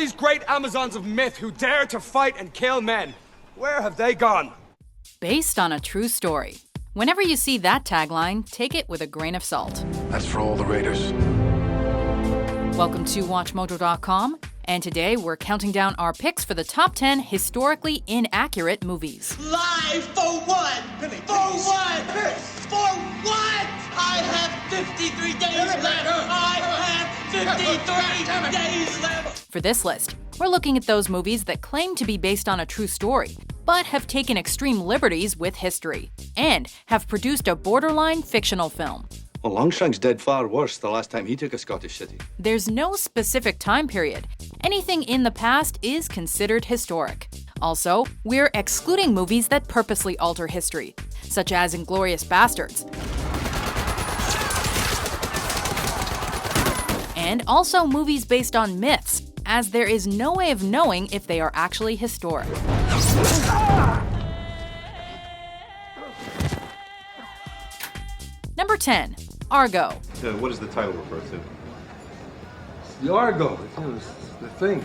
these great Amazons of myth who dare to fight and kill men? Where have they gone? Based on a true story. Whenever you see that tagline, take it with a grain of salt. That's for all the raiders. Welcome to WatchMojo.com, and today we're counting down our picks for the top 10 historically inaccurate movies. Live for what? For what? For what? I have 53 days left. I have 53 days left. For this list, we're looking at those movies that claim to be based on a true story, but have taken extreme liberties with history, and have produced a borderline fictional film. Well, Longshanks did far worse the last time he took a Scottish city. There's no specific time period. Anything in the past is considered historic. Also, we're excluding movies that purposely alter history, such as Inglourious Basterds. And also movies based on myths, as there is no way of knowing if they are actually historic. Number 10. Argo. What does the title refer to? The Argo, it's the thing.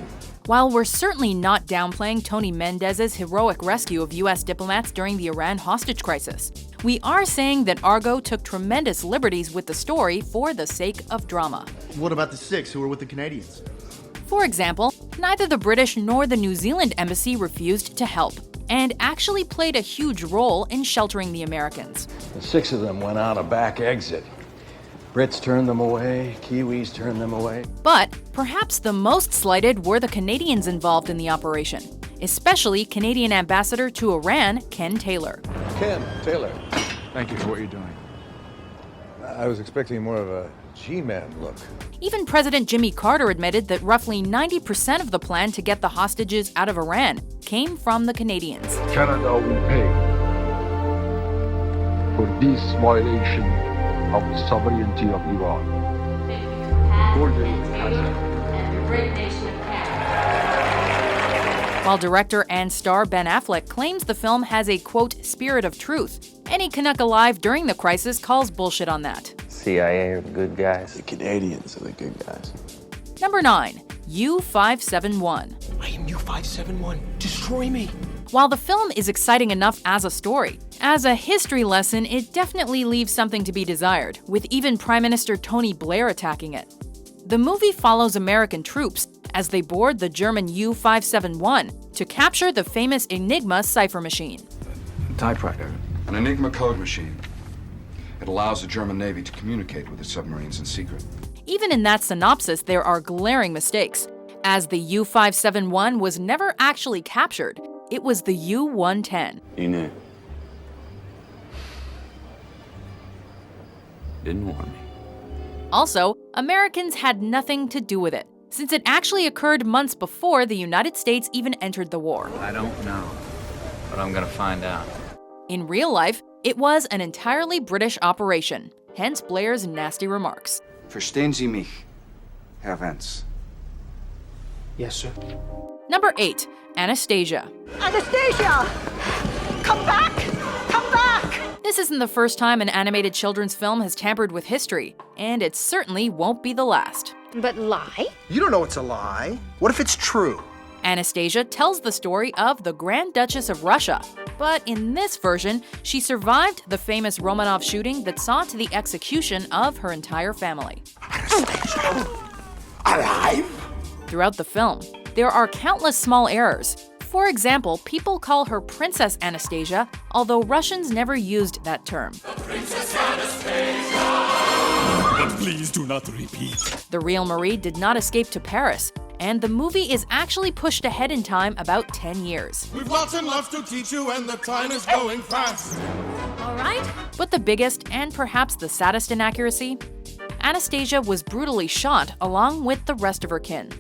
While we're certainly not downplaying Tony Mendez's heroic rescue of US diplomats during the Iran hostage crisis, we are saying that Argo took tremendous liberties with the story for the sake of drama. What about the 6 who were with the Canadians? For example, neither the British nor the New Zealand embassy refused to help, and actually played a huge role in sheltering the Americans. The 6 of them went out a back exit. Brits turned them away, Kiwis turned them away. But perhaps the most slighted were the Canadians involved in the operation, especially Canadian Ambassador to Iran, Ken Taylor. Ken Taylor. Thank you for what you're doing. I was expecting more of a G-man look. Even President Jimmy Carter admitted that roughly 90% of the plan to get the hostages out of Iran came from the Canadians. Canada will pay for this violation of the sovereignty of Iran. While director and star Ben Affleck claims the film has a, quote, spirit of truth, any Canuck alive during the crisis calls bullshit on that. CIA are the good guys. The Canadians are the good guys. Number 9. U-571. I am U-571. Destroy me. While the film is exciting enough as a story, as a history lesson, it definitely leaves something to be desired, with even Prime Minister Tony Blair attacking it. The movie follows American troops as they board the German U-571 to capture the famous Enigma cipher machine. Typewriter. An Enigma code machine. It allows the German Navy to communicate with the submarines in secret. Even in that synopsis, there are glaring mistakes, as the U-571 was never actually captured. It was the U-110. You knew. Didn't warn me. Also, Americans had nothing to do with it, since it actually occurred months before the United States even entered the war. I don't know, but I'm gonna find out. In real life, it was an entirely British operation, hence Blair's nasty remarks. Verstehen Sie mich, Herr Vance? Yes, sir. Number 8. Anastasia. Anastasia! Come back! Come back! This isn't the first time an animated children's film has tampered with history, and it certainly won't be the last. But lie? You don't know it's a lie. What if it's true? Anastasia tells the story of the Grand Duchess of Russia, but in this version, she survived the famous Romanov shooting that saw to the execution of her entire family. Anastasia? Alive? Throughout the film, there are countless small errors. For example, people call her Princess Anastasia, although Russians never used that term. Princess Anastasia! But please do not repeat. The real Marie did not escape to Paris, and the movie is actually pushed ahead in time about 10 years. We've lots and lots to teach you, and the time is going fast. All right. But the biggest, and perhaps the saddest inaccuracy? Anastasia was brutally shot along with the rest of her kin.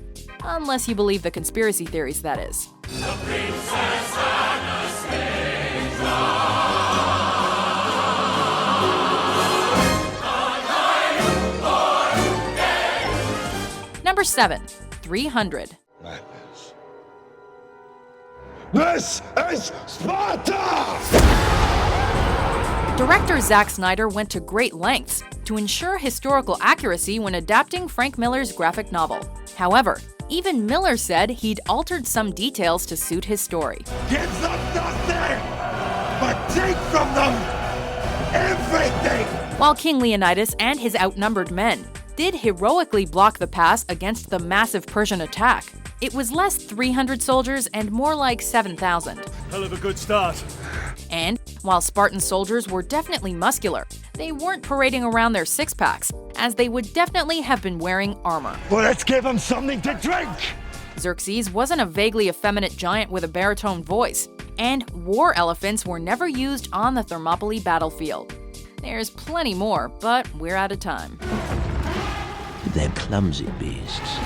Unless you believe the conspiracy theories, that is. The Princess Anastasia! Number 7. 300. Madness. This is Sparta! Director Zack Snyder went to great lengths to ensure historical accuracy when adapting Frank Miller's graphic novel. However, Even Miller said he'd altered some details to suit his story. Give them nothing, but take from them everything! While King Leonidas and his outnumbered men did heroically block the pass against the massive Persian attack, it was less 300 soldiers and more like 7,000. Hell of a good start. And while Spartan soldiers were definitely muscular, they weren't parading around their six-packs, as they would definitely have been wearing armor. Well, let's give them something to drink! Xerxes wasn't a vaguely effeminate giant with a baritone voice, and war elephants were never used on the Thermopylae battlefield. There's plenty more, but we're out of time. They're clumsy beasts.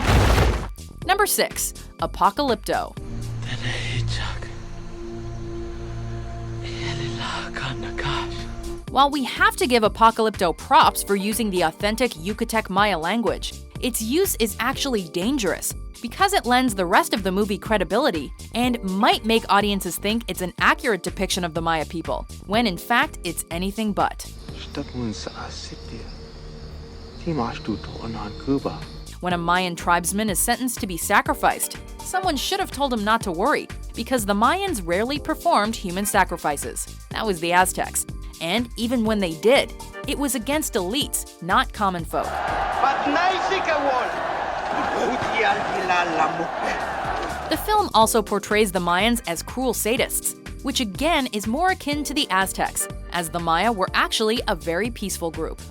Number 6. Apocalypto. While we have to give Apocalypto props for using the authentic Yucatec Maya language, its use is actually dangerous because it lends the rest of the movie credibility and might make audiences think it's an accurate depiction of the Maya people, when in fact it's anything but. When a Mayan tribesman is sentenced to be sacrificed, someone should have told him not to worry, because the Mayans rarely performed human sacrifices. That was the Aztecs. And even when they did, it was against elites, not common folk. The film also portrays the Mayans as cruel sadists, which again is more akin to the Aztecs, as the Maya were actually a very peaceful group.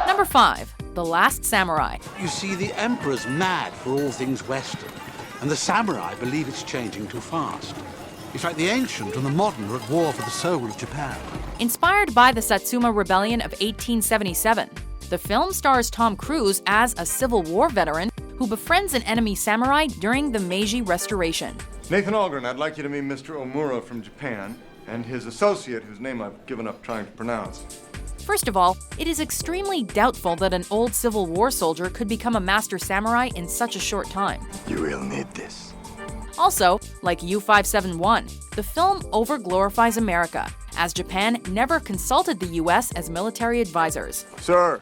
Number 5. The Last Samurai. You see, the Emperor's mad for all things Western, and the samurai believe it's changing too fast. In fact, the ancient and the modern are at war for the soul of Japan. Inspired by the Satsuma Rebellion of 1877, the film stars Tom Cruise as a Civil War veteran who befriends an enemy samurai during the Meiji Restoration. Nathan Algren, I'd like you to meet Mr. Omura from Japan, and his associate, whose name I've given up trying to pronounce. First of all, it is extremely doubtful that an old Civil War soldier could become a master samurai in such a short time. You will need this. Also, like U-571, the film overglorifies America, as Japan never consulted the US as military advisors. Sir,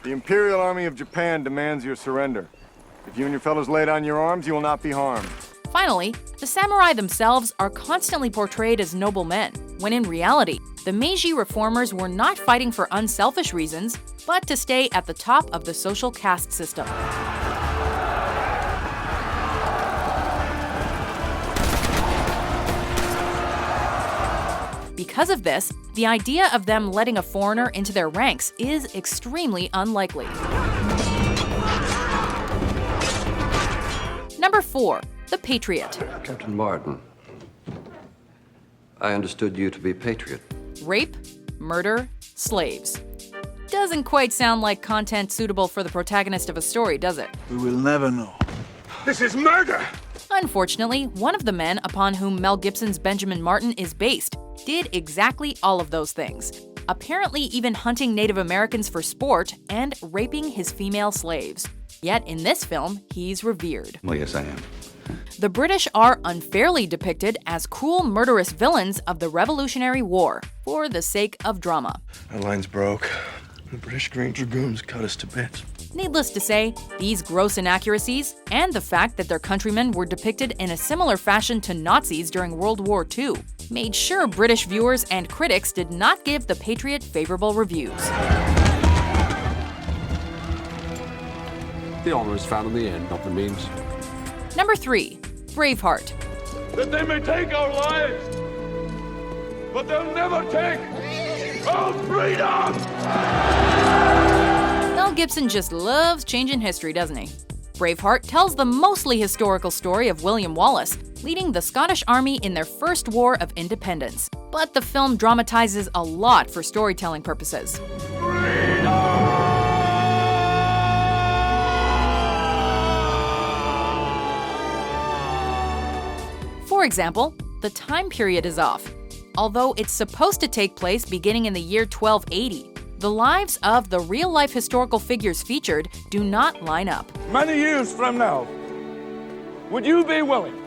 the Imperial Army of Japan demands your surrender. If you and your fellows lay down your arms, you will not be harmed. Finally, the samurai themselves are constantly portrayed as noble men, when in reality, the Meiji reformers were not fighting for unselfish reasons, but to stay at the top of the social caste system. Because of this, the idea of them letting a foreigner into their ranks is extremely unlikely. Number 4. The Patriot. Captain Martin, I understood you to be Patriot. Rape, murder, slaves. Doesn't quite sound like content suitable for the protagonist of a story, does it? We will never know. This is murder! Unfortunately, one of the men upon whom Mel Gibson's Benjamin Martin is based did exactly all of those things, apparently even hunting Native Americans for sport and raping his female slaves. Yet in this film, he's revered. Well, yes, I am. The British are unfairly depicted as cruel, murderous villains of the Revolutionary War for the sake of drama. Our lines broke. The British Green Dragoons cut us to bits. Needless to say, these gross inaccuracies, and the fact that their countrymen were depicted in a similar fashion to Nazis during World War II, made sure British viewers and critics did not give The Patriot favorable reviews. The honor is found in the end, not the means. Number 3. Braveheart. That they may take our lives, but they'll never take our freedom! Mel Gibson just loves changing history, doesn't he? Braveheart tells the mostly historical story of William Wallace leading the Scottish Army in their first war of independence. But the film dramatizes a lot for storytelling purposes. For example, the time period is off. Although it's supposed to take place beginning in the year 1280, the lives of the real-life historical figures featured do not line up. Many years from now, would you be willing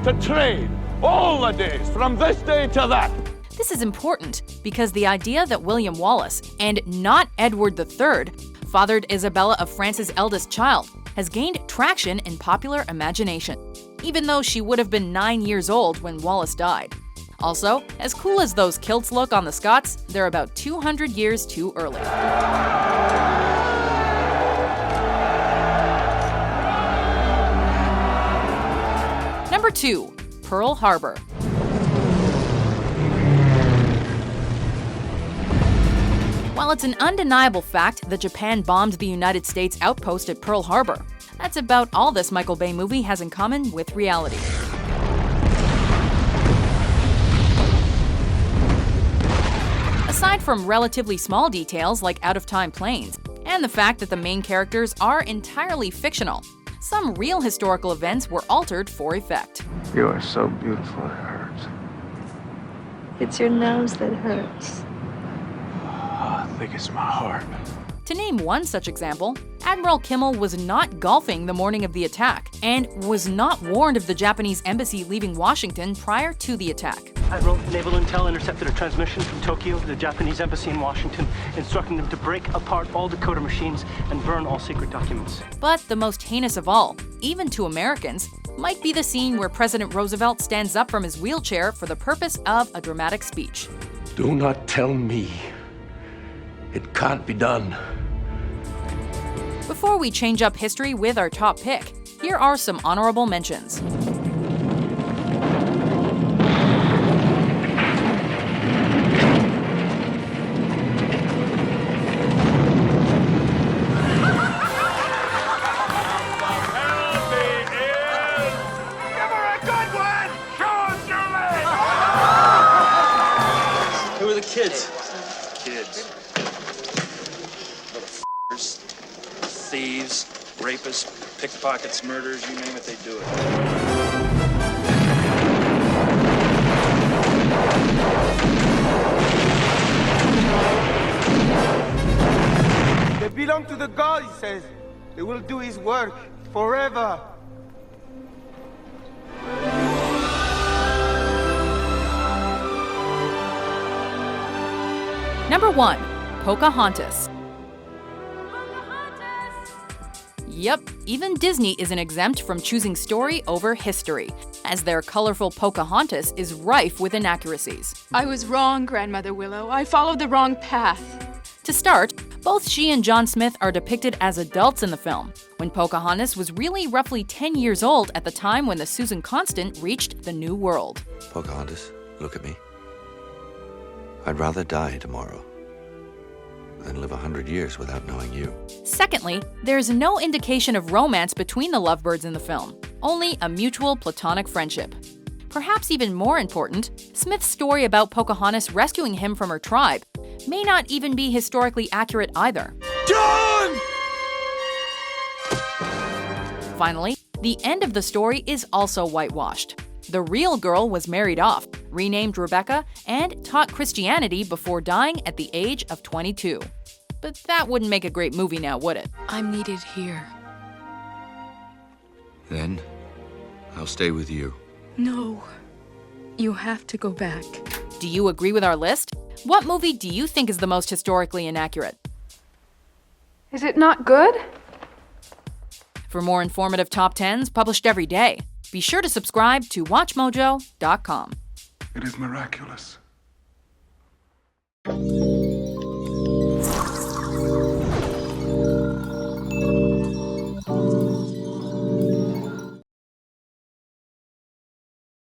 to trade All the days, from this day to that. This is important because the idea that William Wallace, and not Edward III, fathered Isabella of France's eldest child has gained traction in popular imagination, even though she would have been 9 years old when Wallace died. Also, as cool as those kilts look on the Scots, they're about 200 years too early. Number 2. Pearl Harbor. While it's an undeniable fact that Japan bombed the United States outpost at Pearl Harbor, that's about all this Michael Bay movie has in common with reality. Aside from relatively small details like out-of-time planes, and the fact that the main characters are entirely fictional, some real historical events were altered for effect. You are so beautiful, it hurts. It's your nose that hurts. I think it's my heart. To name one such example, Admiral Kimmel was not golfing the morning of the attack, and was not warned of the Japanese embassy leaving Washington prior to the attack. Admiral, Naval Intel intercepted a transmission from Tokyo to the Japanese embassy in Washington, instructing them to break apart all decoder machines and burn all secret documents. But the most heinous of all, even to Americans, might be the scene where President Roosevelt stands up from his wheelchair for the purpose of a dramatic speech. Do not tell me. It can't be done. Before we change up history with our top pick, here are some honorable mentions. Who are the kids? Motherfuckers, thieves, rapists, pickpockets, murderers, you name it, they do it. They belong to the God, he says. They will do his work forever. Number 1. Pocahontas. Yep, even Disney isn't exempt from choosing story over history, as their colorful Pocahontas is rife with inaccuracies. I was wrong, Grandmother Willow. I followed the wrong path. To start, both she and John Smith are depicted as adults in the film, when Pocahontas was really roughly 10 years old at the time when the Susan Constant reached the New World. Pocahontas, look at me. I'd rather die tomorrow than live 100 years without knowing you. Secondly, there's no indication of romance between the lovebirds in the film, only a mutual platonic friendship. Perhaps even more important, Smith's story about Pocahontas rescuing him from her tribe may not even be historically accurate either. John! Finally, the end of the story is also whitewashed. The real girl was married off, renamed Rebecca, and taught Christianity before dying at the age of 22. But that wouldn't make a great movie now, would it? I'm needed here. Then, I'll stay with you. No. You have to go back. Do you agree with our list? What movie do you think is the most historically inaccurate? Is it not good? For more informative top 10s published every day, be sure to subscribe to WatchMojo.com. It is miraculous.